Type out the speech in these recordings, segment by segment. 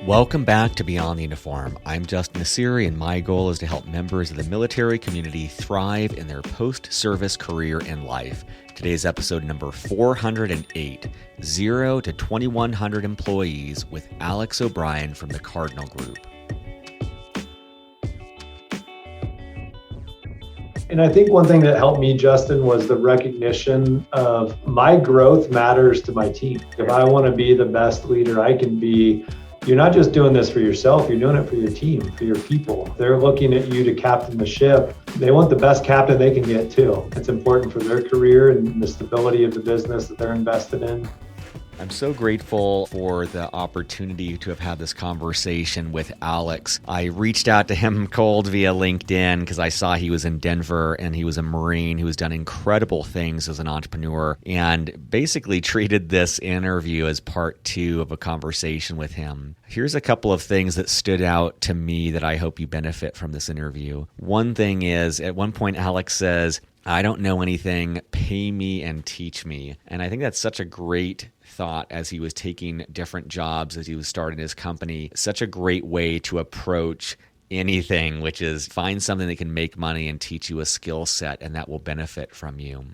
Welcome back to Beyond the Uniform. I'm Justin Nassiri, and my goal is to help members of the military community thrive in their post-service career and life. Today's episode number 408, 0 to 2,100 Employees with Alex O'Brien from the Cardinal Group. And I think one thing that helped me, Justin, was the recognition of my growth matters to my team. If I want to be the best leader I can be, you're not just doing this for yourself, you're doing it for your team, for your people. They're looking at you to captain the ship. They want the best captain they can get too. It's important for their career and the stability of the business that they're invested in. I'm so grateful for the opportunity to have had this conversation with Alex. I reached out to him cold via LinkedIn because I saw he was in Denver and he was a Marine who has done incredible things as an entrepreneur, and basically treated this interview as part 2 of a conversation with him. Here's a couple of things that stood out to me that I hope you benefit from this interview. One thing is, at one point Alex says, "I don't know anything, pay me and teach me." And I think that's such a great thought as he was taking different jobs, as he was starting his company. Such a great way to approach anything, which is find something that can make money and teach you a skill set, and that will benefit from you.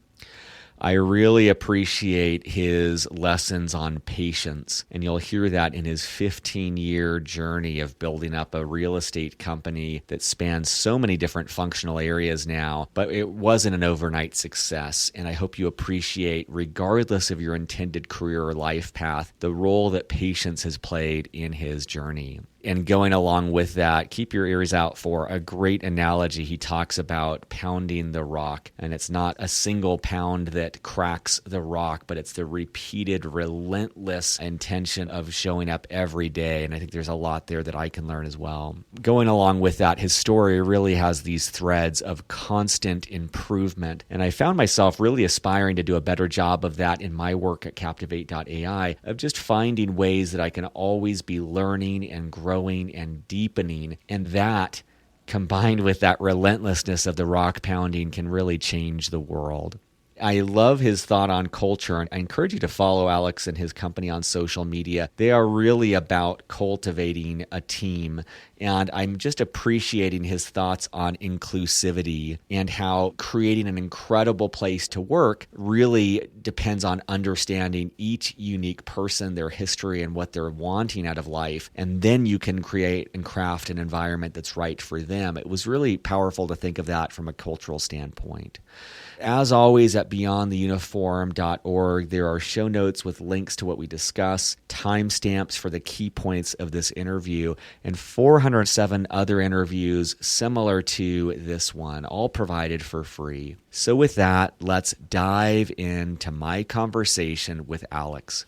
I really appreciate his lessons on patience, and you'll hear that in his 15-year journey of building up a real estate company that spans so many different functional areas now, but it wasn't an overnight success. And I hope you appreciate, regardless of your intended career or life path, the role that patience has played in his journey. And going along with that, keep your ears out for a great analogy. He talks about pounding the rock, and it's not a single pound that cracks the rock, but it's the repeated, relentless intention of showing up every day. And I think there's a lot there that I can learn as well. Going along with that, his story really has these threads of constant improvement. And I found myself really aspiring to do a better job of that in my work at Captivate.ai, of just finding ways that I can always be learning and growing and deepening. And that, combined with that relentlessness of the rock pounding, can really change the world. I love his thought on culture, and I encourage you to follow Alex and his company on social media. They are really about cultivating a team, and I'm just appreciating his thoughts on inclusivity and how creating an incredible place to work really depends on understanding each unique person, their history, and what they're wanting out of life, and then you can create and craft an environment that's right for them. It was really powerful to think of that from a cultural standpoint. As always, at beyondtheuniform.org, there are show notes with links to what we discuss, timestamps for the key points of this interview, and 407 other interviews similar to this one, all provided for free. So with that, let's dive into my conversation with Alex.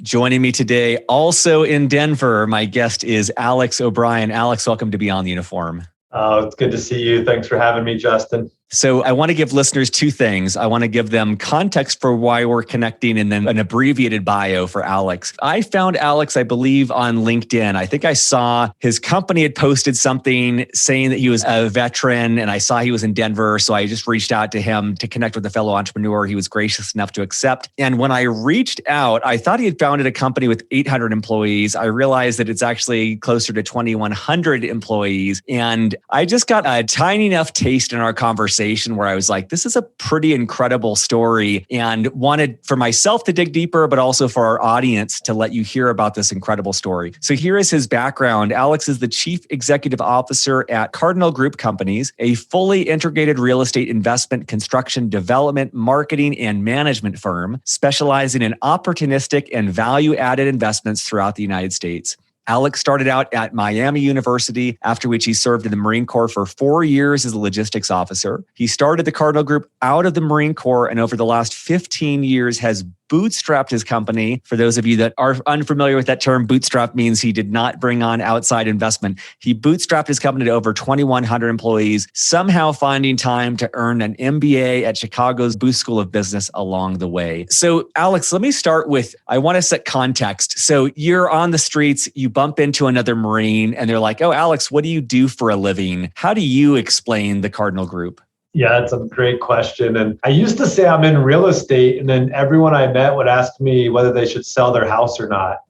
Joining me today, also in Denver, my guest is Alex O'Brien. Alex, welcome to Beyond the Uniform. Oh, it's good to see you. Thanks for having me, Justin. So I want to give listeners 2 things. I want to give them context for why we're connecting, and then an abbreviated bio for Alex. I found Alex, I believe, on LinkedIn. I think I saw his company had posted something saying that he was a veteran, and I saw he was in Denver. So I just reached out to him to connect with a fellow entrepreneur. He was gracious enough to accept. And when I reached out, I thought he had founded a company with 800 employees. I realized that it's actually closer to 2,100 employees. And I just got a tiny enough taste in our conversation where I was like, this is a pretty incredible story, and wanted for myself to dig deeper, but also for our audience to let you hear about this incredible story. So here is his background. Alex is the Chief Executive Officer at Cardinal Group Companies, a fully integrated real estate investment, construction, development, marketing, and management firm specializing in opportunistic and value-added investments throughout the United States. Alex started out at Miami University, after which he served in the Marine Corps for 4 years as a logistics officer. He started the Cardinal Group out of the Marine Corps, and over the last 15 years has bootstrapped his company. For those of you that are unfamiliar with that term, bootstrap means he did not bring on outside investment. He bootstrapped his company to over 2,100 employees, somehow finding time to earn an MBA at Chicago's Booth School of Business along the way. So Alex, let me start with, I want to set context. So you're on the streets, you bump into another Marine, and they're like, "Oh, Alex, what do you do for a living?" How do you explain the Cardinal Group? Yeah, that's a great question. And I used to say I'm in real estate, and then everyone I met would ask me whether they should sell their house or not.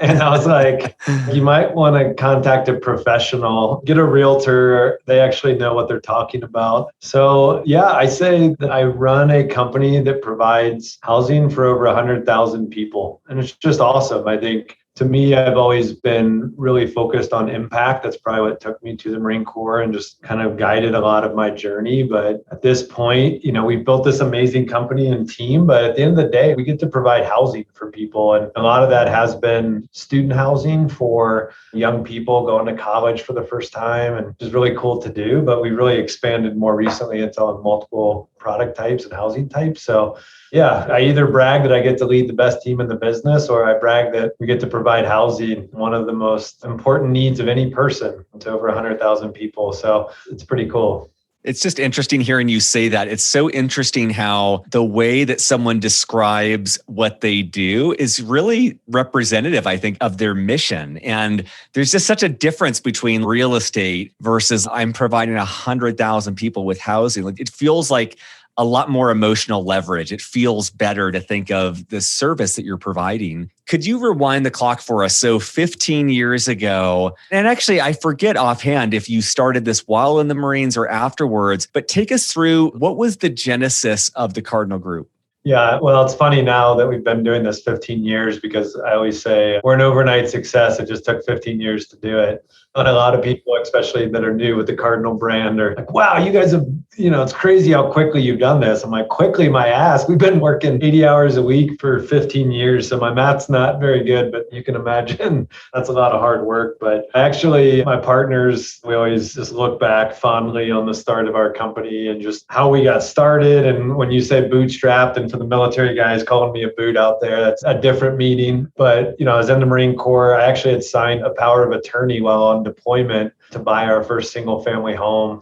And I was like, you might want to contact a professional, get a realtor. They actually know what they're talking about. So yeah, I say that I run a company that provides housing for over 100,000 people. And it's just awesome. I think to me, I've always been really focused on impact. That's probably what took me to the Marine Corps and just kind of guided a lot of my journey. But at this point, we built this amazing company and team. But at the end of the day, we get to provide housing for people. And a lot of that has been student housing for young people going to college for the first time, and it's really cool to do. But we really expanded more recently into multiple product types and housing types. So yeah, I either brag that I get to lead the best team in the business, or I brag that we get to provide housing, one of the most important needs of any person, to over 100,000 people. So it's pretty cool. It's just interesting hearing you say that. It's so interesting how the way that someone describes what they do is really representative, I think, of their mission. And there's just such a difference between real estate versus I'm providing 100,000 people with housing. Like, it feels like a lot more emotional leverage. It feels better to think of the service that you're providing. Could you rewind the clock for us? So 15 years ago, and actually I forget offhand if you started this while in the Marines or afterwards, but take us through what was the genesis of the Cardinal Group? Yeah, well, it's funny now that we've been doing this 15 years, because I always say we're an overnight success. It just took 15 years to do it. And a lot of people, especially that are new with the Cardinal brand, are like, wow, you guys have, it's crazy how quickly you've done this. I'm like, quickly, my ass. We've been working 80 hours a week for 15 years. So my math's not very good, but you can imagine that's a lot of hard work. But actually, my partners, we always just look back fondly on the start of our company and just how we got started. And when you say bootstrapped, and for the military guys calling me a boot out there, that's a different meaning. But, I was in the Marine Corps. I actually had signed a power of attorney while on deployment to buy our first single family home.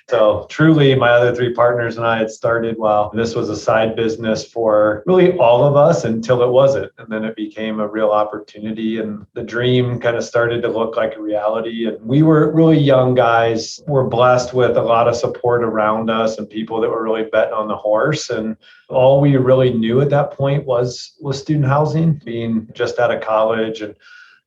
So truly, my other three partners and I had started while this was a side business for really all of us until it wasn't. And then it became a real opportunity, and the dream kind of started to look like a reality. And we were really young guys. We're blessed with a lot of support around us and people that were really betting on the horse. And all we really knew at that point was student housing, being just out of college and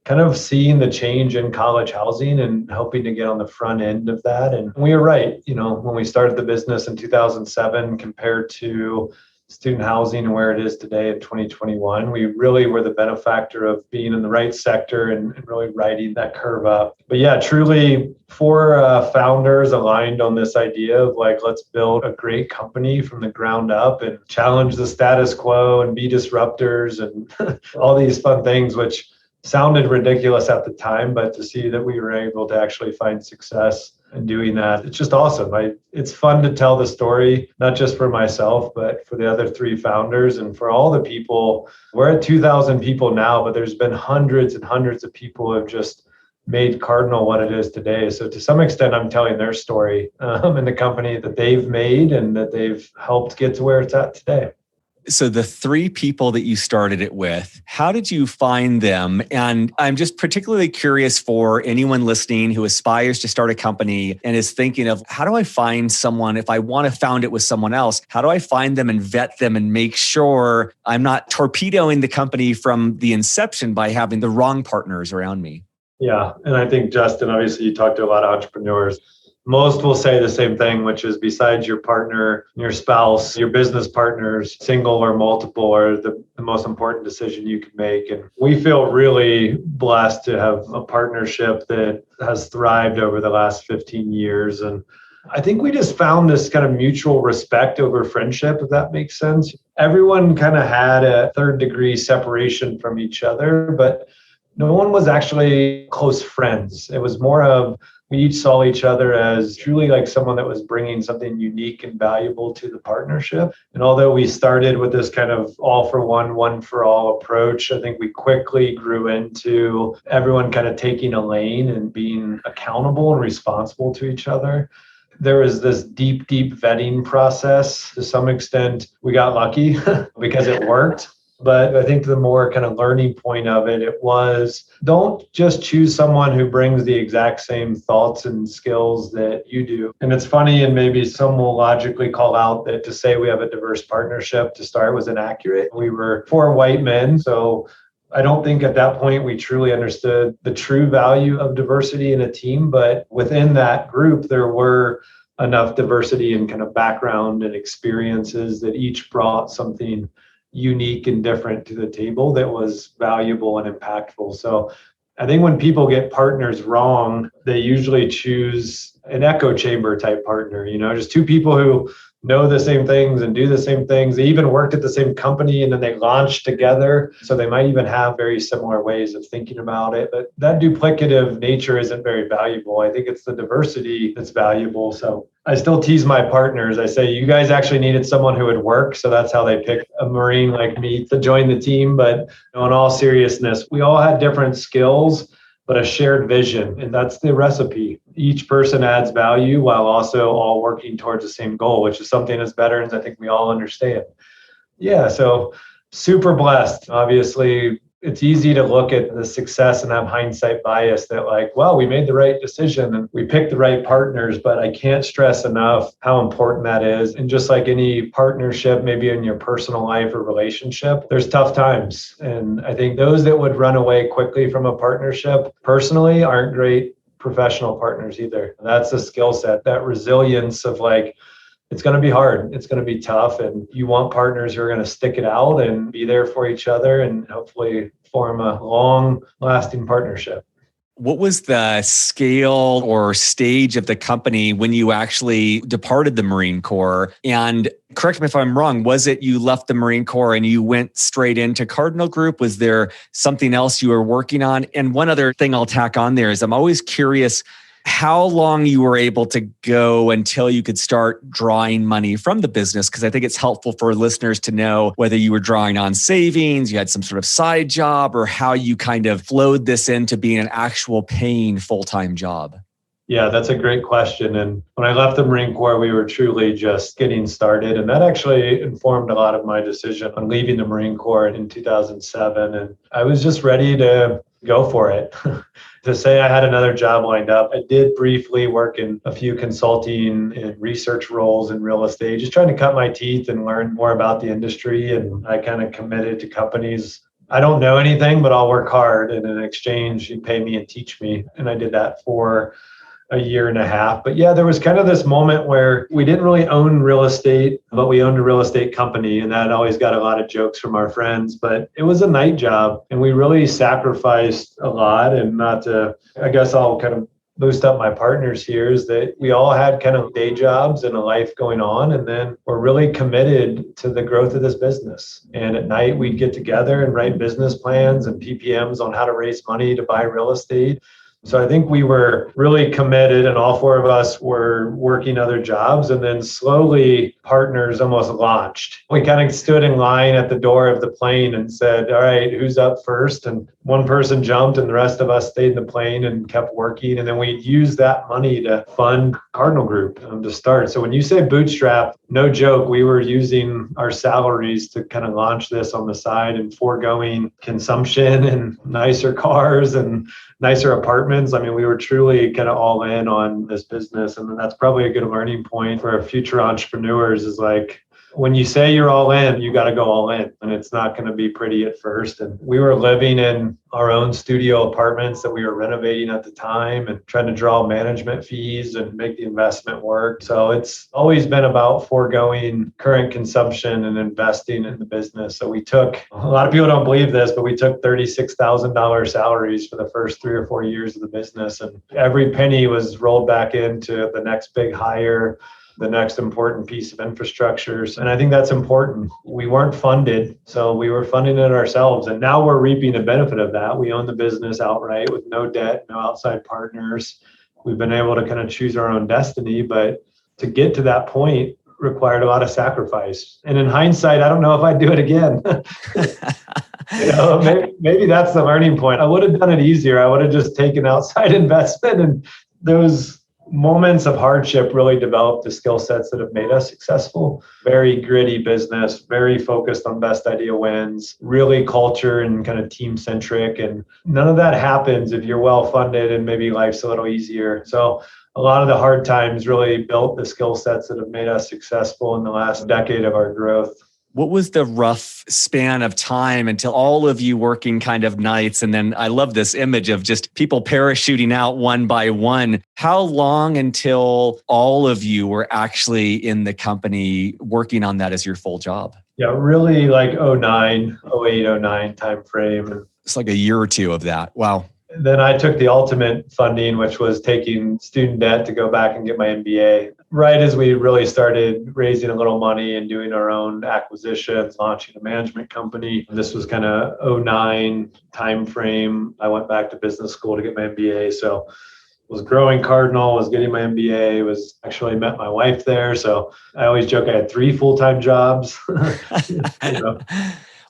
kind of seeing the change in college housing and hoping to get on the front end of that. And we were right. When we started the business in 2007 compared to student housing and where it is today in 2021, we really were the benefactor of being in the right sector and really riding that curve up. But yeah, truly, four founders aligned on this idea of like, let's build a great company from the ground up and challenge the status quo and be disruptors and all these fun things, which sounded ridiculous at the time, but to see that we were able to actually find success in doing that, it's just awesome. It's fun to tell the story, not just for myself, but for the other three founders and for all the people. We're at 2,000 people now, but there's been hundreds and hundreds of people who have just made Cardinal what it is today. So to some extent, I'm telling their story in the company that they've made and that they've helped get to where it's at today. So the three people that you started it with, how did you find them? And I'm just particularly curious for anyone listening who aspires to start a company and is thinking of, how do I find someone? If I want to found it with someone else, how do I find them and vet them and make sure I'm not torpedoing the company from the inception by having the wrong partners around me? Yeah. And I think, Justin, obviously you talk to a lot of entrepreneurs. Most will say the same thing, which is besides your partner, your spouse, your business partners, single or multiple, are the most important decision you can make. And we feel really blessed to have a partnership that has thrived over the last 15 years. And I think we just found this kind of mutual respect over friendship, if that makes sense. Everyone kind of had a third degree separation from each other, but no one was actually close friends. It was more of, we each saw each other as truly like someone that was bringing something unique and valuable to the partnership. And although we started with this kind of all for one for all approach, I think we quickly grew into everyone kind of taking a lane and being accountable and responsible to each other. There was this deep vetting process. To some extent, we got lucky because it worked. But I think the more kind of learning point of it was, don't just choose someone who brings the exact same thoughts and skills that you do. And it's funny, and maybe some will logically call out that to say we have a diverse partnership to start was inaccurate. We were four white men, so I don't think at that point we truly understood the true value of diversity in a team, but within that group, there were enough diversity in kind of background and experiences that each brought something unique and different to the table that was valuable and impactful. So I think when people get partners wrong, they usually choose an echo chamber type partner, just two people who know the same things and do the same things. They even worked at the same company and then they launched together. So they might even have very similar ways of thinking about it. But that duplicative nature isn't very valuable. I think it's the diversity that's valuable. So I still tease my partners. I say, you guys actually needed someone who would work. So that's how they picked a Marine like me to join the team. But in all seriousness, we all had different skills, but a shared vision. And that's the recipe. Each person adds value while also all working towards the same goal, which is something as veterans, I think we all understand. Yeah, so super blessed. Obviously, it's easy to look at the success and have hindsight bias that we made the right decision and we picked the right partners, but I can't stress enough how important that is. And just like any partnership, maybe in your personal life or relationship, there's tough times. And I think those that would run away quickly from a partnership personally aren't great professional partners either. That's a skill set, that resilience of it's going to be hard. It's going to be tough. And you want partners who are going to stick it out and be there for each other and hopefully form a long lasting partnership. What was the scale or stage of the company when you actually departed the Marine Corps? And correct me if I'm wrong, was it you left the Marine Corps and you went straight into Cardinal Group? Was there something else you were working on? And one other thing I'll tack on there is I'm always curious how long you were able to go until you could start drawing money from the business, because I think it's helpful for listeners to know whether you were drawing on savings, you had some sort of side job, or how you kind of flowed this into being an actual paying full-time job. Yeah, that's a great question. And when I left the Marine Corps, we were truly just getting started. And that actually informed a lot of my decision on leaving the Marine Corps in 2007. And I was just ready to go for it. To say I had another job lined up, I did briefly work in a few consulting and research roles in real estate, just trying to cut my teeth and learn more about the industry. And I kind of committed to companies. I don't know anything, but I'll work hard. And in exchange, you pay me and teach me. And I did that for a year and a half. But yeah, there was kind of this moment where we didn't really own real estate, but we owned a real estate company. And that always got a lot of jokes from our friends, but it was a night job and we really sacrificed a lot. And I guess I'll kind of boost up my partners here, is that we all had kind of day jobs and a life going on. And then we're really committed to the growth of this business. And at night we'd get together and write business plans and PPMs on how to raise money to buy real estate. So I think we were really committed and all four of us were working other jobs, and then slowly partners almost launched. We kind of stood in line at the door of the plane and said, all right, who's up first? And one person jumped and the rest of us stayed in the plane and kept working. And then we'd use that money to fund Cardinal Group to start. So when you say bootstrap, no joke, we were using our salaries to kind of launch this on the side and foregoing consumption and nicer cars and nicer apartments. I mean, we were truly kind of all in on this business. And that's probably a good learning point for future entrepreneurs, is when you say you're all in, you got to go all in. And it's not going to be pretty at first. And we were living in our own studio apartments that we were renovating at the time and trying to draw management fees and make the investment work. So it's always been about foregoing current consumption and investing in the business. So we took, a lot of people don't believe this, but we took $36,000 salaries for the first 3 or 4 years of the business. And every penny was rolled back into the next big hire, the next important piece of infrastructure. And I think that's important. We weren't funded, so we were funding it ourselves. And now we're reaping the benefit of that. We own the business outright with no debt, no outside partners. We've been able to kind of choose our own destiny, but to get to that point required a lot of sacrifice. And in hindsight, I don't know if I'd do it again. Maybe that's the learning point. I would have done it easier. I would have just taken outside investment, and those moments of hardship really developed the skill sets that have made us successful. Very gritty business, very focused on best idea wins, really culture and kind of team centric. And none of that happens if you're well funded and maybe life's a little easier. So a lot of the hard times really built the skill sets that have made us successful in the last decade of our growth. What was the rough span of time until all of you working kind of nights? And then I love this image of just people parachuting out one by one. How long until all of you were actually in the company working on that as your full job? Yeah, really like 09, 08, 09 timeframe. It's like a year or two of that. Wow. Then I took the ultimate funding, which was taking student debt to go back and get my MBA. Right as we really started raising a little money and doing our own acquisitions, launching a management company. This was kind of 09 timeframe. I went back to business school to get my MBA. So was growing Cardinal, was getting my MBA, was actually met my wife there. So I always joke I had 3 full-time jobs. You know.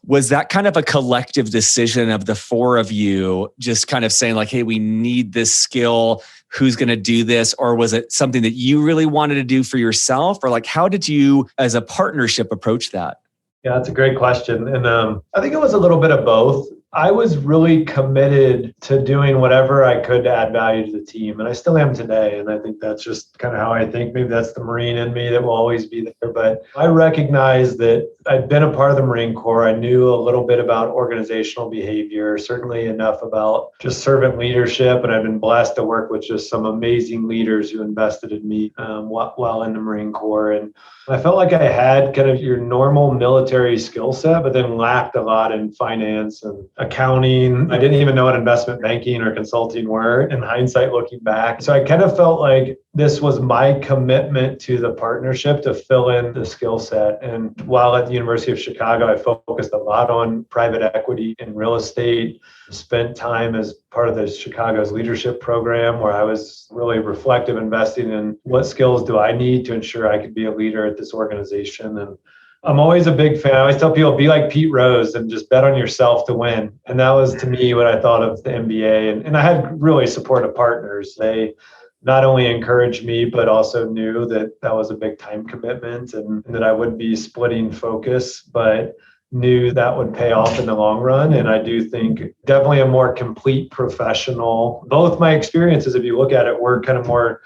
Was that kind of a collective decision of the 4 of you just kind of saying like, hey, we need this skill, who's going to do this? Or was it something that you really wanted to do for yourself? Or like, how did you as a partnership approach that? Yeah, that's a great question. And I think it was a little bit of both. I was really committed to doing whatever I could to add value to the team. And I still am today. And I think that's just kind of how I think. Maybe that's the Marine in me that will always be there. But I recognize that I'd been a part of the Marine Corps. I knew a little bit about organizational behavior, certainly enough about just servant leadership. And I've been blessed to work with just some amazing leaders who invested in me while in the Marine Corps. And I felt like I had kind of your normal military skill set, but then lacked a lot in finance and accounting. I didn't even know what investment banking or consulting were in hindsight looking back. So I kind of felt like this was my commitment to the partnership to fill in the skill set. And while at the University of Chicago, I focused a lot on private equity and real estate, spent time as part of the Chicago's leadership program where I was really reflective investing in what skills do I need to ensure I could be a leader at this organization. And I'm always a big fan. I always tell people, be like Pete Rose and just bet on yourself to win. And that was, to me, what I thought of the MBA. And I had really supportive partners. They not only encouraged me, but also knew that that was a big time commitment and that I would be splitting focus, but knew that would pay off in the long run. And I do think definitely a more complete professional. Both my experiences, if you look at it, were kind of more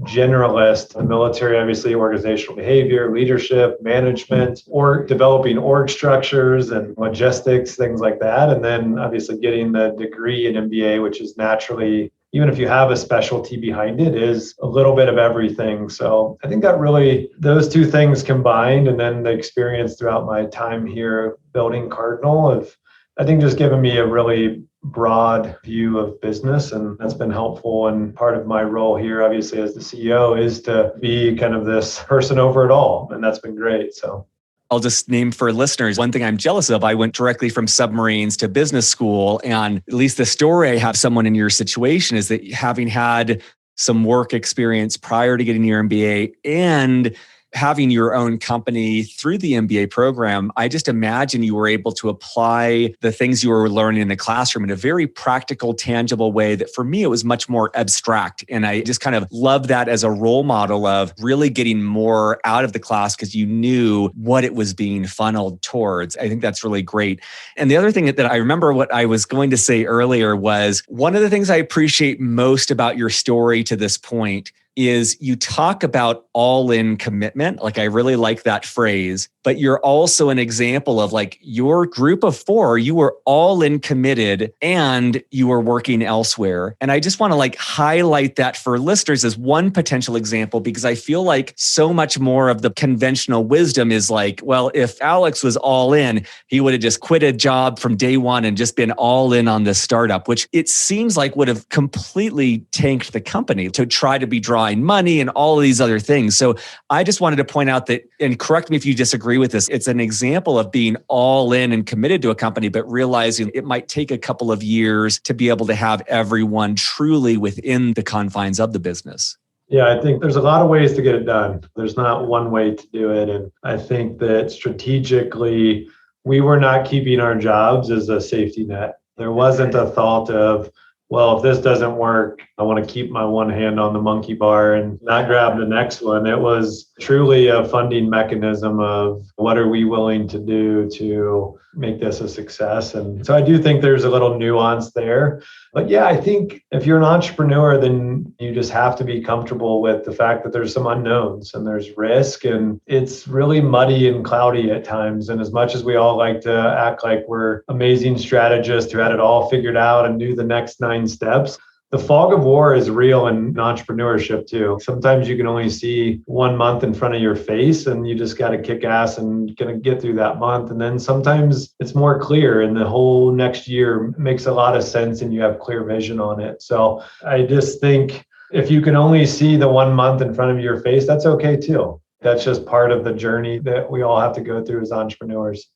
generalist. The military, obviously, organizational behavior, leadership, management, or developing org structures and logistics, things like that. And then obviously getting the degree in MBA, which is naturally, even if you have a specialty behind it, is a little bit of everything. So I think that really, those two things combined, and then the experience throughout my time here building Cardinal have, I think, just given me a really broad view of business. And that's been helpful. And part of my role here, obviously, as the CEO is to be kind of this person over it all. And that's been great. So I'll just name for listeners, one thing I'm jealous of, I went directly from submarines to business school. And at least the story I have someone in your situation is that having had some work experience prior to getting your MBA and having your own company through the MBA program, I just imagine you were able to apply the things you were learning in the classroom in a very practical, tangible way that for me, it was much more abstract. And I just kind of love that as a role model of really getting more out of the class because you knew what it was being funneled towards. I think that's really great. And the other thing that I remember what I was going to say earlier was one of the things I appreciate most about your story to this point is you talk about all-in commitment. Like I really like that phrase, but you're also an example of like your group of 4, you were all in committed and you were working elsewhere. And I just want to like highlight that for listeners as one potential example, because I feel like so much more of the conventional wisdom is like, well, if Alex was all in, he would have just quit a job from day one and just been all in on this startup, which it seems like would have completely tanked the company to try to be drawing money and all of these other things. So I just wanted to point out that, and correct me if you disagree with this, it's an example of being all in and committed to a company, but realizing it might take a couple of years to be able to have everyone truly within the confines of the business. Yeah, I think there's a lot of ways to get it done. There's not one way to do it. And I think that strategically, we were not keeping our jobs as a safety net. There wasn't a thought of, well, if this doesn't work, I want to keep my one hand on the monkey bar and not grab the next one. It was truly a funding mechanism of what are we willing to do to make this a success. And so I do think there's a little nuance there. But yeah, I think if you're an entrepreneur, then you just have to be comfortable with the fact that there's some unknowns and there's risk, and it's really muddy and cloudy at times. And as much as we all like to act like we're amazing strategists who had it all figured out and knew the next 9 steps, the fog of war is real in entrepreneurship too. Sometimes you can only see 1 month in front of your face and you just got to kick ass and gonna get through that month. And then sometimes it's more clear and the whole next year makes a lot of sense and you have clear vision on it. So I just think if you can only see the 1 month in front of your face, that's okay too. That's just part of the journey that we all have to go through as entrepreneurs.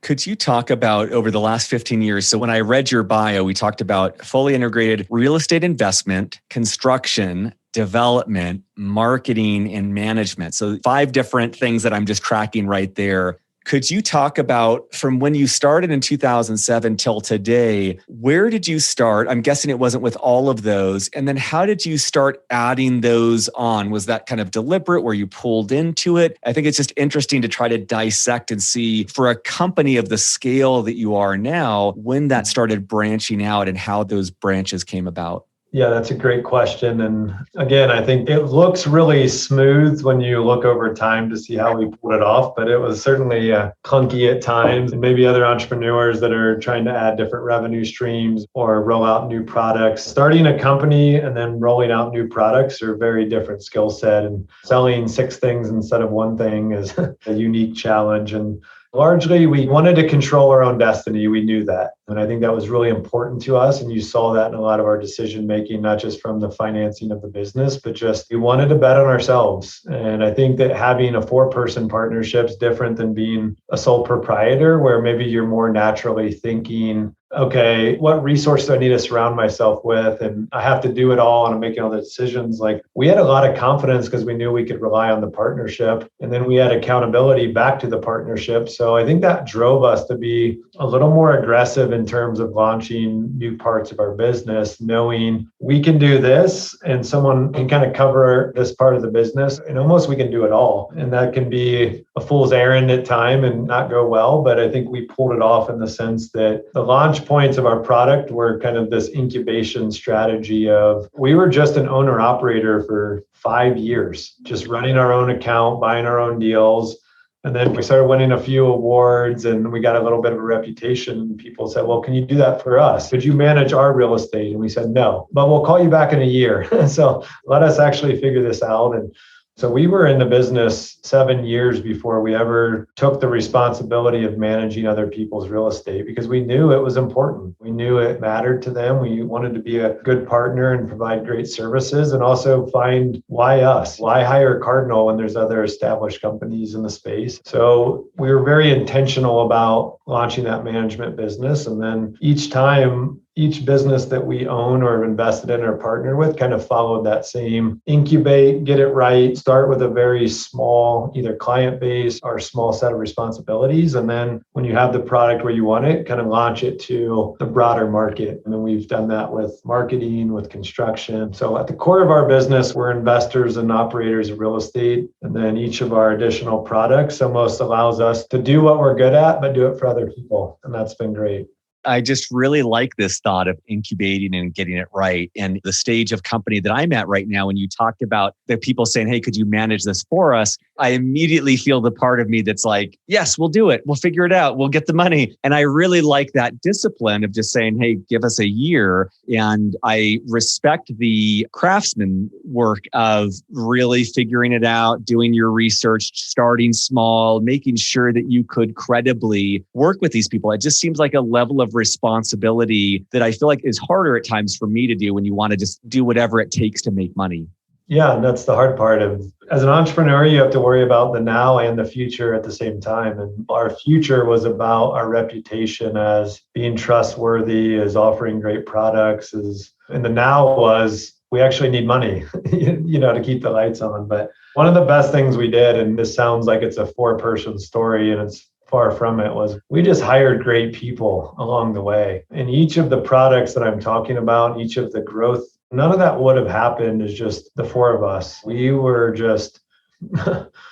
Could you talk about over the last 15 years? So when I read your bio, we talked about fully integrated real estate investment, construction, development, marketing, and management. So 5 different things that I'm just tracking right there. Could you talk about from when you started in 2007 till today, where did you start? I'm guessing it wasn't with all of those. And then how did you start adding those on? Was that kind of deliberate? Were you pulled into it? I think it's just interesting to try to dissect and see for a company of the scale that you are now, when that started branching out and how those branches came about. Yeah, that's a great question. And again, I think it looks really smooth when you look over time to see how we pulled it off, but it was certainly clunky at times. And maybe other entrepreneurs that are trying to add different revenue streams or roll out new products. Starting a company and then rolling out new products are very different skill set. And selling 6 things instead of 1 thing is a unique challenge. And largely, we wanted to control our own destiny. We knew that. And I think that was really important to us. And you saw that in a lot of our decision making, not just from the financing of the business, but just we wanted to bet on ourselves. And I think that having a 4-person partnership is different than being a sole proprietor, where maybe you're more naturally thinking, okay, what resources do I need to surround myself with? And I have to do it all and I'm making all the decisions. Like we had a lot of confidence because we knew we could rely on the partnership. And then we had accountability back to the partnership. So I think that drove us to be a little more aggressive in terms of launching new parts of our business, knowing we can do this and someone can kind of cover this part of the business and almost we can do it all. And that can be a fool's errand at time and not go well. But I think we pulled it off in the sense that the launch points of our product were kind of this incubation strategy of we were just an owner operator for 5 years, just running our own account, buying our own deals. And then we started winning a few awards and we got a little bit of a reputation. People said, well, can you do that for us? Could you manage our real estate? And we said, no, but we'll call you back in a year. So let us actually figure this out. And so we were in the business 7 years before we ever took the responsibility of managing other people's real estate because we knew it was important. We knew it mattered to them. We wanted to be a good partner and provide great services and also find why us? Why hire Cardinal when there's other established companies in the space? So we were very intentional about launching that management business. And then each business that we own or invested in or partner with kind of followed that same incubate, get it right, start with a very small either client base or small set of responsibilities. And then when you have the product where you want it, kind of launch it to the broader market. And then we've done that with marketing, with construction. So at the core of our business, we're investors and operators of real estate. And then each of our additional products almost allows us to do what we're good at, but do it for other people. And that's been great. I just really like this thought of incubating and getting it right. And the stage of company that I'm at right now, when you talked about the people saying, hey, could you manage this for us? I immediately feel the part of me that's like, yes, we'll do it. We'll figure it out. We'll get the money. And I really like that discipline of just saying, hey, give us a year. And I respect the craftsman work of really figuring it out, doing your research, starting small, making sure that you could credibly work with these people. It just seems like a level of responsibility that I feel like is harder at times for me to do when you want to just do whatever it takes to make money. Yeah, and that's the hard part of as an entrepreneur, you have to worry about the now and the future at the same time. And our future was about our reputation as being trustworthy, as offering great products, and the now was we actually need money, to keep the lights on. But one of the best things we did, and this sounds like it's a 4-person story and it's far from it. Was we just hired great people along the way. And each of the products that I'm talking about, each of the growth, none of that would have happened as just the four of us. We were just,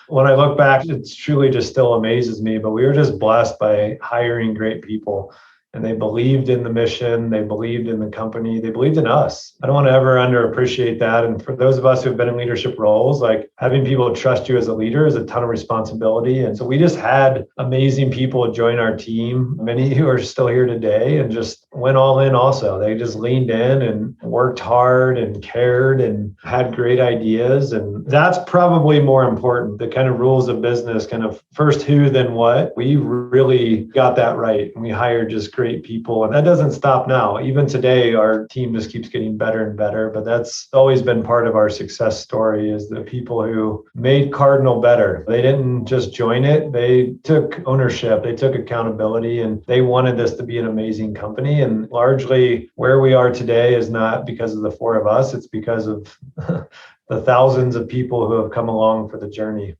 when I look back, it's truly just still amazes me, but we were just blessed by hiring great people. And they believed in the mission. They believed in the company. They believed in us. I don't want to ever underappreciate that. And for those of us who've been in leadership roles, like having people trust you as a leader is a ton of responsibility. And so we just had amazing people join our team, many who are still here today, and just went all in also. They just leaned in and worked hard and cared and had great ideas. And that's probably more important. The kind of rules of business, kind of first who, then what. We really got that right. And we hired just great people. And that doesn't stop now. Even today, our team just keeps getting better and better. But that's always been part of our success story, is the people who made Cardinal better. They didn't just join it. They took ownership. They took accountability, and they wanted this to be an amazing company. And largely where we are today is not because of the four of us. It's because of the thousands of people who have come along for the journey.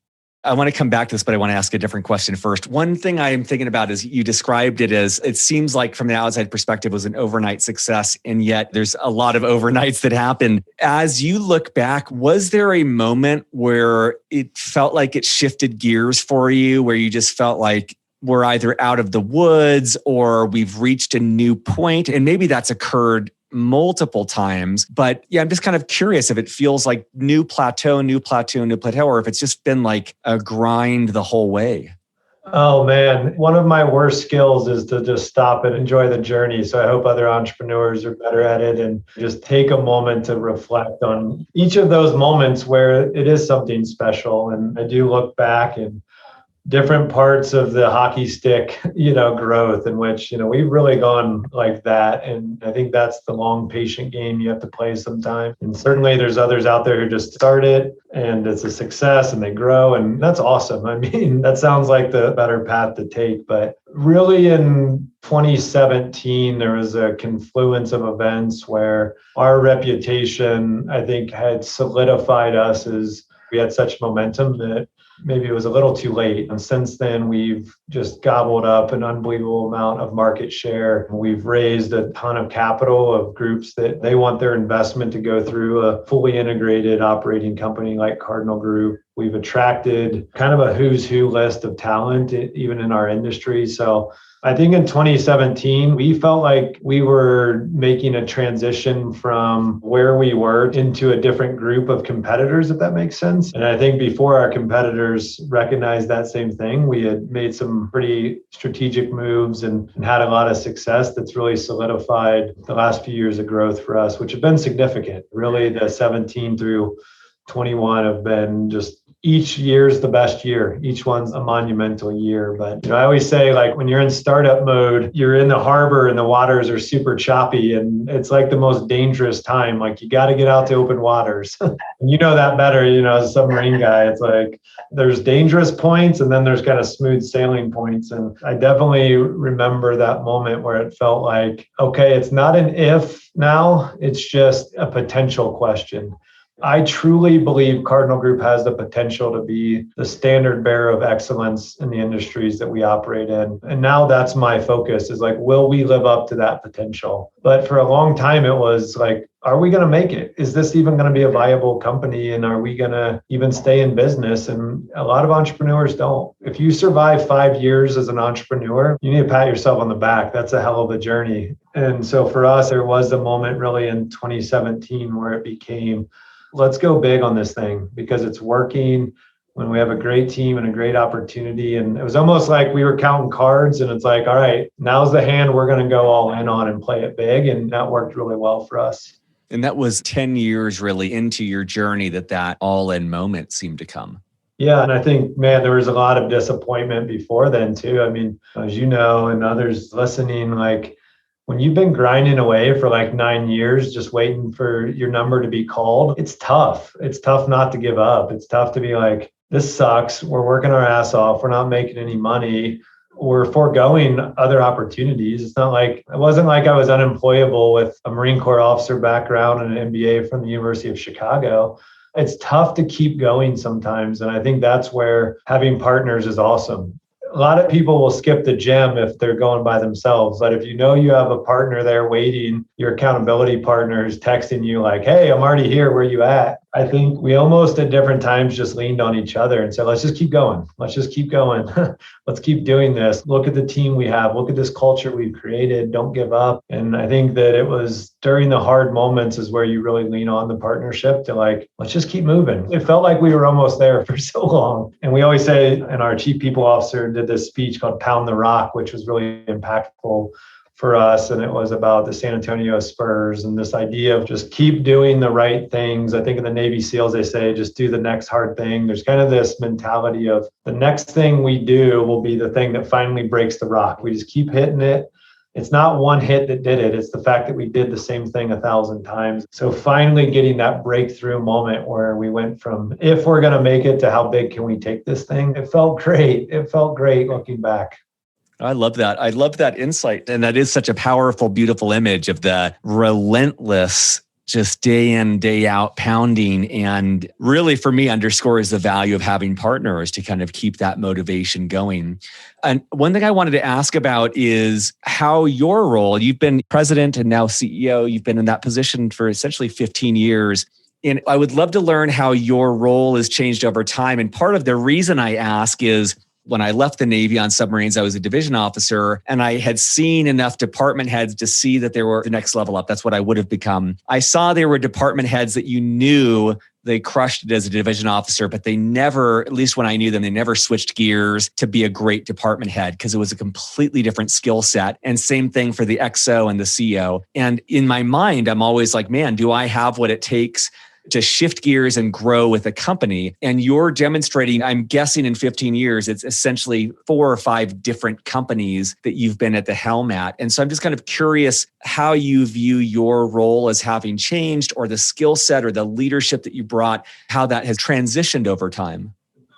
I want to come back to this, but I want to ask a different question first. One thing I'm thinking about is you described it as, it seems like from the outside perspective was an overnight success, and yet there's a lot of overnights that happened. As you look back, was there a moment where it felt like it shifted gears for you, where you just felt like we're either out of the woods or we've reached a new point? And maybe that's occurred multiple times, but yeah, I'm just kind of curious if it feels like new plateau, or if it's just been like a grind the whole way. Oh man, one of my worst skills is to just stop and enjoy the journey. So I hope other entrepreneurs are better at it and just take a moment to reflect on each of those moments where it is something special. And I do look back and different parts of the hockey stick, growth in which, we've really gone like that. And I think that's the long, patient game you have to play sometimes. And certainly there's others out there who just start it and it's a success and they grow. And that's awesome. I mean, that sounds like the better path to take. But really in 2017, there was a confluence of events where our reputation, I think, had solidified us as we had such momentum that maybe it was a little too late. And since then, we've just gobbled up an unbelievable amount of market share. We've raised a ton of capital of groups that they want their investment to go through a fully integrated operating company like Cardinal Group. We've attracted kind of a who's who list of talent, even in our industry. So I think in 2017, we felt like we were making a transition from where we were into a different group of competitors, if that makes sense. And I think before our competitors recognized that same thing, we had made some pretty strategic moves and had a lot of success that's really solidified the last few years of growth for us, which have been significant. Really, the 17 through 21 have been just, each year's the best year. Each one's a monumental year. But I always say, like, when you're in startup mode, you're in the harbor and the waters are super choppy and it's like the most dangerous time. Like, you got to get out to open waters. And you know that better, as a submarine guy. It's like there's dangerous points and then there's kind of smooth sailing points. And I definitely remember that moment where it felt like, okay, it's not an if now, it's just a potential question. I truly believe Cardinal Group has the potential to be the standard bearer of excellence in the industries that we operate in. And now that's my focus, is like, will we live up to that potential? But for a long time, it was like, are we going to make it? Is this even going to be a viable company? And are we going to even stay in business? And a lot of entrepreneurs don't. If you survive 5 years as an entrepreneur, you need to pat yourself on the back. That's a hell of a journey. And so for us, there was a moment really in 2017 where it became, let's go big on this thing because it's working, when we have a great team and a great opportunity. And it was almost like we were counting cards and it's like, all right, now's the hand we're going to go all in on and play it big. And that worked really well for us. And that was 10 years really into your journey that all-in moment seemed to come. Yeah. And I think, man, there was a lot of disappointment before then too. I mean, as you know, and others listening, like, when you've been grinding away for like 9 years, just waiting for your number to be called, it's tough. It's tough not to give up. It's tough to be like, this sucks. We're working our ass off. We're not making any money. We're foregoing other opportunities. It wasn't like I was unemployable with a Marine Corps officer background and an MBA from the University of Chicago. It's tough to keep going sometimes. And I think that's where having partners is awesome. a lot of people will skip the gym if they're going by themselves. But if you know you have a partner there waiting, your accountability partner is texting you like, hey, I'm already here. Where you at? I think we almost at different times just leaned on each other and said, let's just keep going. Let's just keep going. Let's keep doing this. Look at the team we have. Look at this culture we've created. Don't give up. And I think that it was during the hard moments is where you really lean on the partnership to like, let's just keep moving. It felt like we were almost there for so long. And we always say, and our chief people officer did this speech called Pound the Rock, which was really impactful for us. And it was about the San Antonio Spurs and this idea of just keep doing the right things. I think in the Navy SEALs, they say, just do the next hard thing. There's kind of this mentality of the next thing we do will be the thing that finally breaks the rock. We just keep hitting it. It's not one hit that did it. It's the fact that we did the same thing 1,000 times. So finally getting that breakthrough moment where we went from, if we're going to make it, to how big can we take this thing? It felt great. It felt great looking back. I love that. I love that insight. And that is such a powerful, beautiful image of the relentless, just day in, day out pounding. And really for me underscores the value of having partners to kind of keep that motivation going. And one thing I wanted to ask about is how your role, you've been president and now CEO, you've been in that position for essentially 15 years. And I would love to learn how your role has changed over time. And part of the reason I ask is when I left the Navy on submarines, I was a division officer and I had seen enough department heads to see that they were the next level up. That's what I would have become. I saw there were department heads that you knew they crushed it as a division officer, but they never, at least when I knew them, they never switched gears to be a great department head because it was a completely different skill set. And same thing for the XO and the CO. And in my mind, I'm always like, man, do I have what it takes to shift gears and grow with a company? And you're demonstrating, I'm guessing in 15 years, it's essentially 4 or 5 different companies that you've been at the helm at. And so I'm just kind of curious how you view your role as having changed, or the skill set or the leadership that you brought, how that has transitioned over time.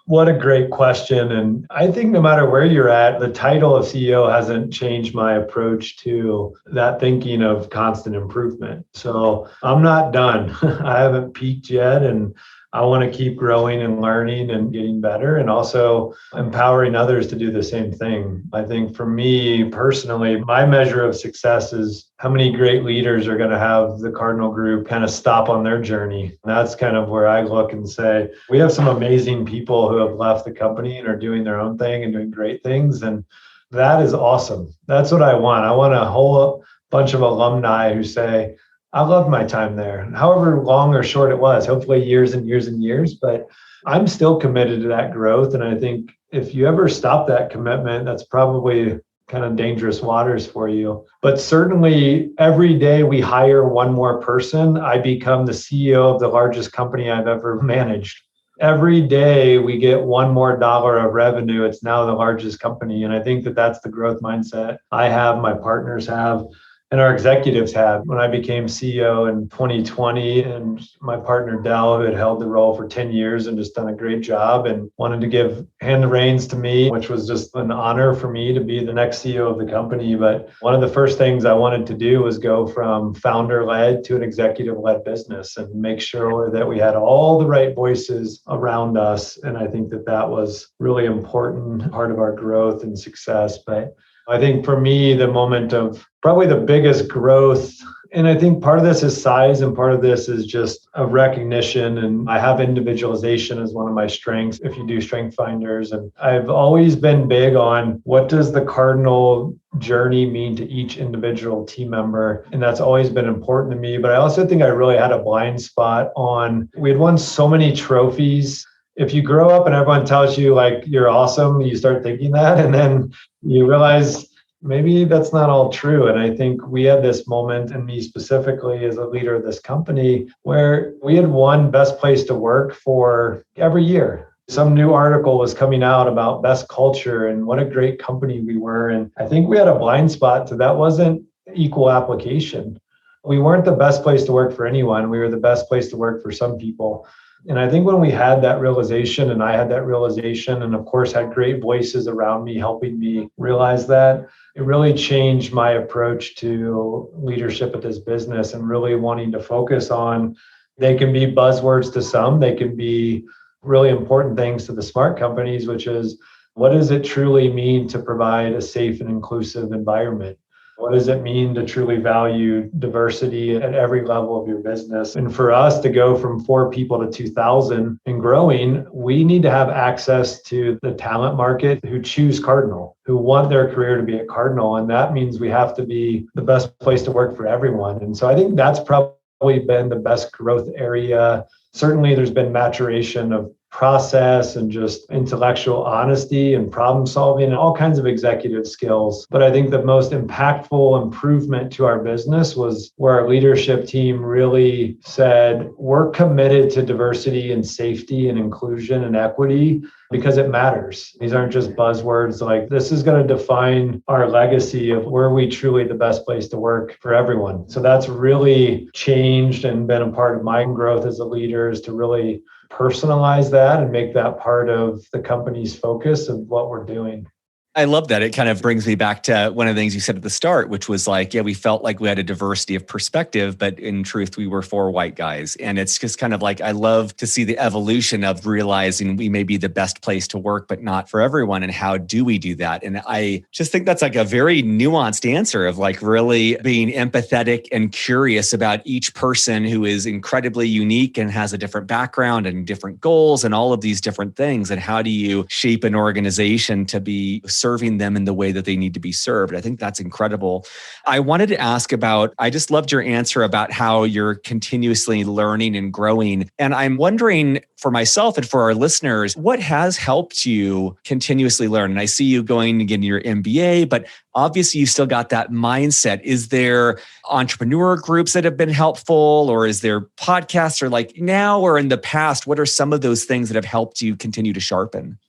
What a great question. And I think no matter where you're at, the title of CEO hasn't changed my approach to that thinking of constant improvement. So I'm not done. I haven't peaked yet. And I want to keep growing and learning and getting better, and also empowering others to do the same thing. I think for me personally, my measure of success is how many great leaders are going to have the Cardinal Group kind of stop on their journey. And that's kind of where I look and say, we have some amazing people who have left the company and are doing their own thing and doing great things. And that is awesome. That's what I want. I want a whole bunch of alumni who say, I loved my time there, however long or short it was, hopefully years and years and years, but I'm still committed to that growth. And I think if you ever stop that commitment, that's probably kind of dangerous waters for you. But certainly every day we hire one more person, I become the CEO of the largest company I've ever managed. Every day we get one more dollar of revenue, it's now the largest company. And I think that that's the growth mindset I have, my partners have, and our executives had. When I became CEO in 2020, and my partner Dell, who had held the role for 10 years and just done a great job and wanted to hand the reins to me, which was just an honor for me to be the next CEO of the company. But one of the first things I wanted to do was go from founder-led to an executive-led business and make sure that we had all the right voices around us. And I think that that was really important part of our growth and success. But I think for me, the moment of probably the biggest growth, and I think part of this is size and part of this is just a recognition. And I have individualization as one of my strengths if you do strength finders. And I've always been big on what does the Cardinal journey mean to each individual team member. And that's always been important to me. But I also think I really had a blind spot on, we had won so many trophies. If you grow up and everyone tells you like you're awesome, you start thinking that, and then you realize maybe that's not all true. And I think we had this moment, and me specifically as a leader of this company, where we had won best place to work for every year. Some new article was coming out about best culture and what a great company we were. And I think we had a blind spot to that wasn't equal application. We weren't the best place to work for anyone. We were the best place to work for some people. And I think when we had that realization, and I had that realization, and of course had great voices around me helping me realize that, it really changed my approach to leadership at this business and really wanting to focus on, they can be buzzwords to some, they can be really important things to the smart companies, which is What does it truly mean to provide a safe and inclusive environment? What does it mean to truly value diversity at every level of your business? And for us to go from 4 people to 2,000 and growing, we need to have access to the talent market who choose Cardinal, who want their career to be at Cardinal. And that means we have to be the best place to work for everyone. And so I think that's probably been the best growth area. Certainly, there's been maturation of process and just intellectual honesty and problem solving and all kinds of executive skills. But I think the most impactful improvement to our business was where our leadership team really said, we're committed to diversity and safety and inclusion and equity because it matters. These aren't just buzzwords. Like, this is going to define our legacy of where we truly the best place to work for everyone. So that's really changed and been a part of my growth as a leader, is to really personalize that and make that part of the company's focus of what we're doing. I love that. It kind of brings me back to one of the things you said at the start, which was like, yeah, we felt like we had a diversity of perspective, but in truth, we were 4 white guys. And it's just kind of like, I love to see the evolution of realizing we may be the best place to work, but not for everyone. And how do we do that? And I just think that's like a very nuanced answer of like really being empathetic and curious about each person who is incredibly unique and has a different background and different goals and all of these different things. And how do you shape an organization to be serving them in the way that they need to be served? I think that's incredible. I wanted to ask about, I just loved your answer about how you're continuously learning and growing. And I'm wondering for myself and for our listeners, what has helped you continuously learn? And I see you going again your MBA, but obviously you still got that mindset. Is there entrepreneur groups that have been helpful, or is there podcasts, or like now or in the past, what are some of those things that have helped you continue to sharpen?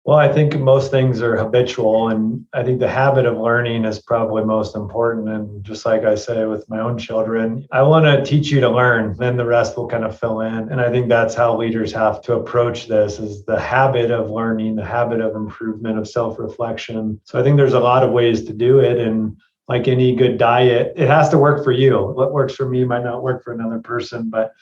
Well, I think most things are habitual, and I think the habit of learning is probably most important. And just like I say with my own children, I want to teach you to learn, then the rest will kind of fill in. And I think that's how leaders have to approach this, is the habit of learning, the habit of improvement, of self-reflection. So I think there's a lot of ways to do it. And like any good diet, it has to work for you. What works for me might not work for another person, but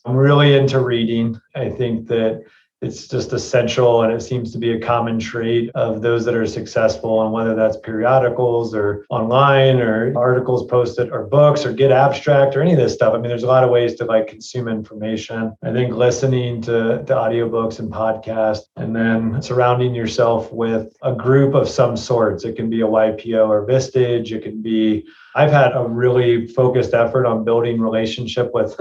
I'm really into reading. I think that it's just essential, and it seems to be a common trait of those that are successful, and whether that's periodicals or online or articles posted or books or Get Abstract or any of this stuff. I mean, there's a lot of ways to like consume information. I think listening to audiobooks and podcasts, and then surrounding yourself with a group of some sorts. It can be a YPO or Vistage. It can be, I've had a really focused effort on building relationship with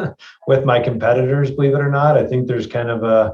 my competitors, believe it or not. I think there's kind of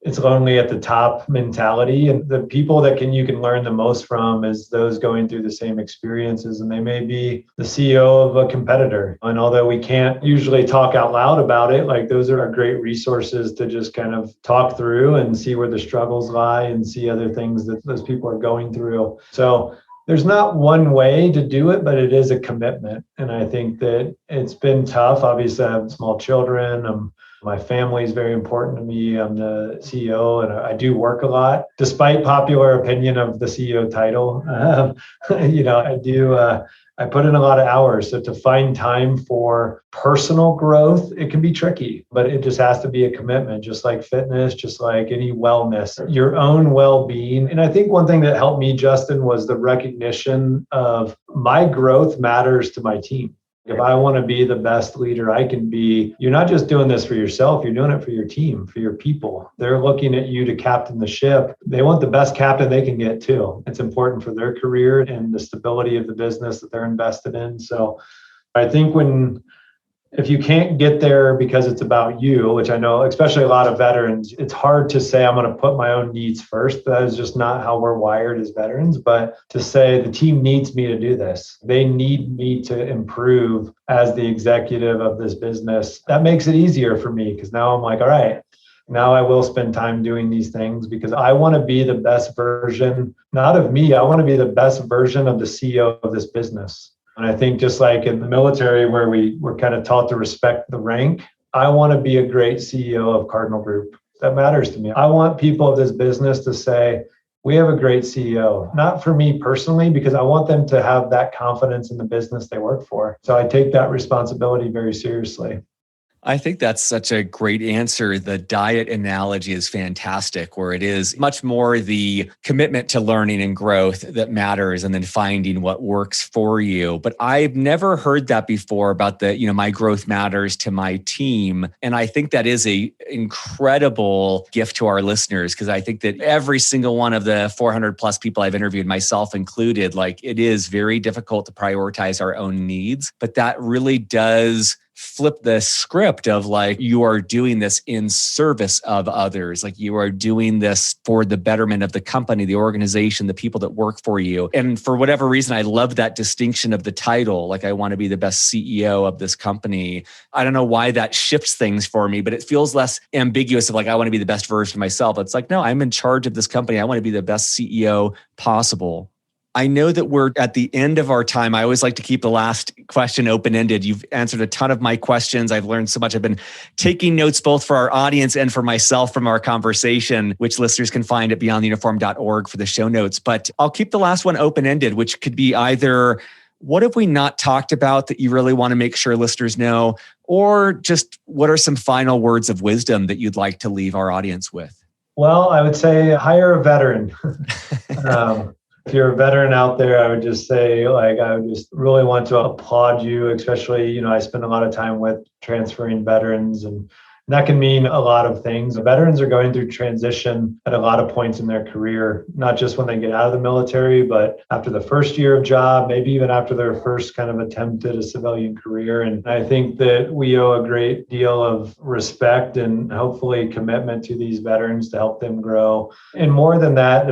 it's lonely at the top mentality, and the people that you can learn the most from is those going through the same experiences, and they may be the CEO of a competitor. And although we can't usually talk out loud about it, like those are great resources to just kind of talk through and see where the struggles lie and see other things that those people are going through. So there's not one way to do it, but it is a commitment. And I think that it's been tough. Obviously, I have small children. My family is very important to me. I'm the CEO, and I do work a lot, despite popular opinion of the CEO title. I put in a lot of hours. So to find time for personal growth, it can be tricky, but it just has to be a commitment, just like fitness, just like any wellness, your own well-being. And I think one thing that helped me, Justin, was the recognition of my growth matters to my team. If I want to be the best leader I can be, you're not just doing this for yourself, you're doing it for your team, for your people. They're looking at you to captain the ship. They want the best captain they can get too. It's important for their career and the stability of the business that they're invested in. So I think if you can't get there because it's about you, which I know, especially a lot of veterans, it's hard to say, I'm going to put my own needs first. That is just not how we're wired as veterans. But to say the team needs me to do this, they need me to improve as the executive of this business, that makes it easier for me, because now I'm like, all right, now I will spend time doing these things because I want to be the best version, not of me, I want to be the best version of the CEO of this business. And I think just like in the military, where we're kind of taught to respect the rank, I want to be a great CEO of Cardinal Group. That matters to me. I want people of this business to say, we have a great CEO, not for me personally, because I want them to have that confidence in the business they work for. So I take that responsibility very seriously. I think that's such a great answer. The diet analogy is fantastic, where it is much more the commitment to learning and growth that matters and then finding what works for you. But I've never heard that before about my growth matters to my team. And I think that is a incredible gift to our listeners, because I think that every single one of the 400 plus people I've interviewed, myself included, it is very difficult to prioritize our own needs. But that really does flip the script of you are doing this in service of others. You are doing this for the betterment of the company, the organization, the people that work for you. And for whatever reason, I love that distinction of the title. I want to be the best CEO of this company. I don't know why that shifts things for me, but it feels less ambiguous of I want to be the best version of myself. It's no, I'm in charge of this company. I want to be the best CEO possible. I know that we're at the end of our time. I always like to keep the last question open-ended. You've answered a ton of my questions. I've learned so much. I've been taking notes both for our audience and for myself from our conversation, which listeners can find at beyondtheuniform.org for the show notes. But I'll keep the last one open-ended, which could be either, what have we not talked about that you really want to make sure listeners know? Or just what are some final words of wisdom that you'd like to leave our audience with? Well, I would say hire a veteran. If you're a veteran out there, I would just say, I would just really want to applaud you, especially, I spend a lot of time with transferring veterans, and that can mean a lot of things. Veterans are going through transition at a lot of points in their career, not just when they get out of the military, but after the first year of job, maybe even after their first kind of attempt at a civilian career. And I think that we owe a great deal of respect and hopefully commitment to these veterans to help them grow. And more than that,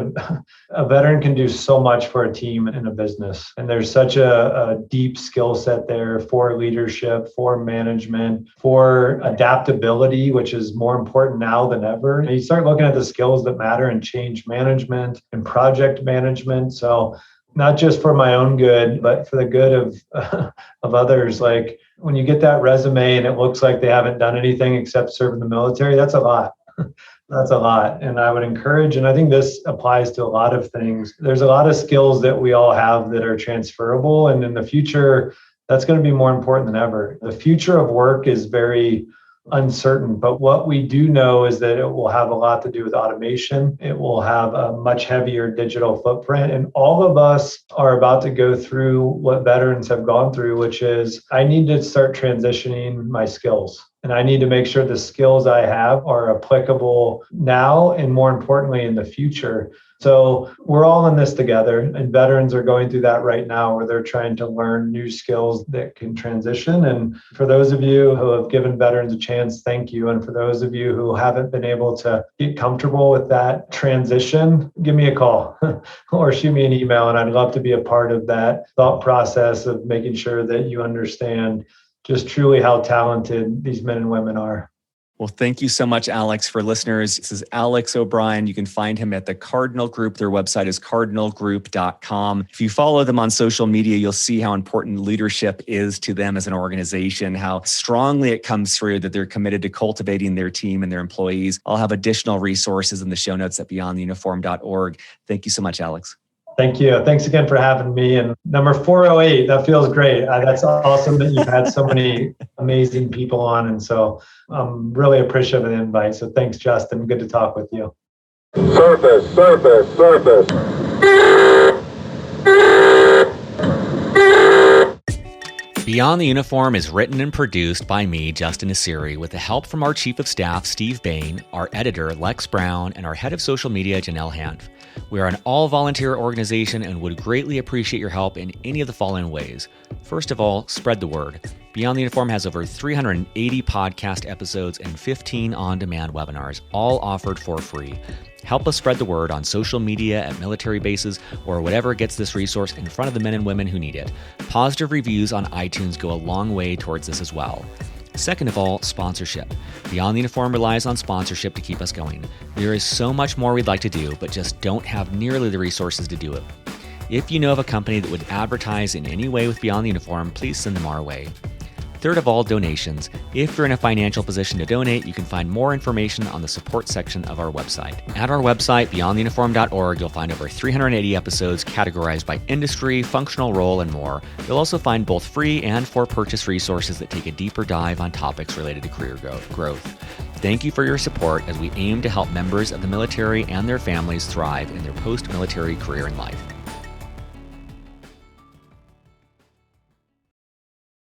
a veteran can do so much for a team in a business. And there's such a deep skill set there for leadership, for management, for adaptability, which is more important now than ever. And you start looking at the skills that matter in change management and project management. So not just for my own good, but for the good of others. When you get that resume and it looks like they haven't done anything except serve in the military, that's a lot. That's a lot. And I would encourage, and I think this applies to a lot of things. There's a lot of skills that we all have that are transferable. And in the future, that's going to be more important than ever. The future of work is very uncertain, but what we do know is that it will have a lot to do with automation. It will have a much heavier digital footprint. And all of us are about to go through what veterans have gone through, which is I need to start transitioning my skills. And I need to make sure the skills I have are applicable now and more importantly in the future. So we're all in this together, and veterans are going through that right now where they're trying to learn new skills that can transition. And for those of you who have given veterans a chance, thank you. And for those of you who haven't been able to get comfortable with that transition, give me a call or shoot me an email. And I'd love to be a part of that thought process of making sure that you understand just truly how talented these men and women are. Well, thank you so much, Alex. For listeners, this is Alex O'Brien. You can find him at the Cardinal Group. Their website is cardinalgroup.com. If you follow them on social media, you'll see how important leadership is to them as an organization, how strongly it comes through that they're committed to cultivating their team and their employees. I'll have additional resources in the show notes at beyondtheuniform.org. Thank you so much, Alex. Thank you. Thanks again for having me. And number 408, that feels great. That's awesome that you've had so many amazing people on. And so I'm really appreciative of the invite. So thanks, Justin. Good to talk with you. Surface. Beyond the Uniform is written and produced by me, Justin Asiri, with the help from our Chief of Staff, Steve Bain, our editor, Lex Brown, and our Head of Social Media, Janelle Hanf. We are an all-volunteer organization and would greatly appreciate your help in any of the following ways. First of all, spread the word. Beyond the Uniform has over 380 podcast episodes and 15 on-demand webinars, all offered for free. Help us spread the word on social media, at military bases, or whatever gets this resource in front of the men and women who need it. Positive reviews on iTunes go a long way towards this as well. Second of all, sponsorship. Beyond the Uniform relies on sponsorship to keep us going. There is so much more we'd like to do, but just don't have nearly the resources to do it. If you know of a company that would advertise in any way with Beyond the Uniform, please send them our way. third of all donations. If you're in a financial position to donate, you can find more information on the support section of our website. At our website, beyondtheuniform.org, you'll find over 380 episodes categorized by industry, functional role, and more. You'll also find both free and for-purchase resources that take a deeper dive on topics related to career growth. Thank you for your support as we aim to help members of the military and their families thrive in their post-military career and life.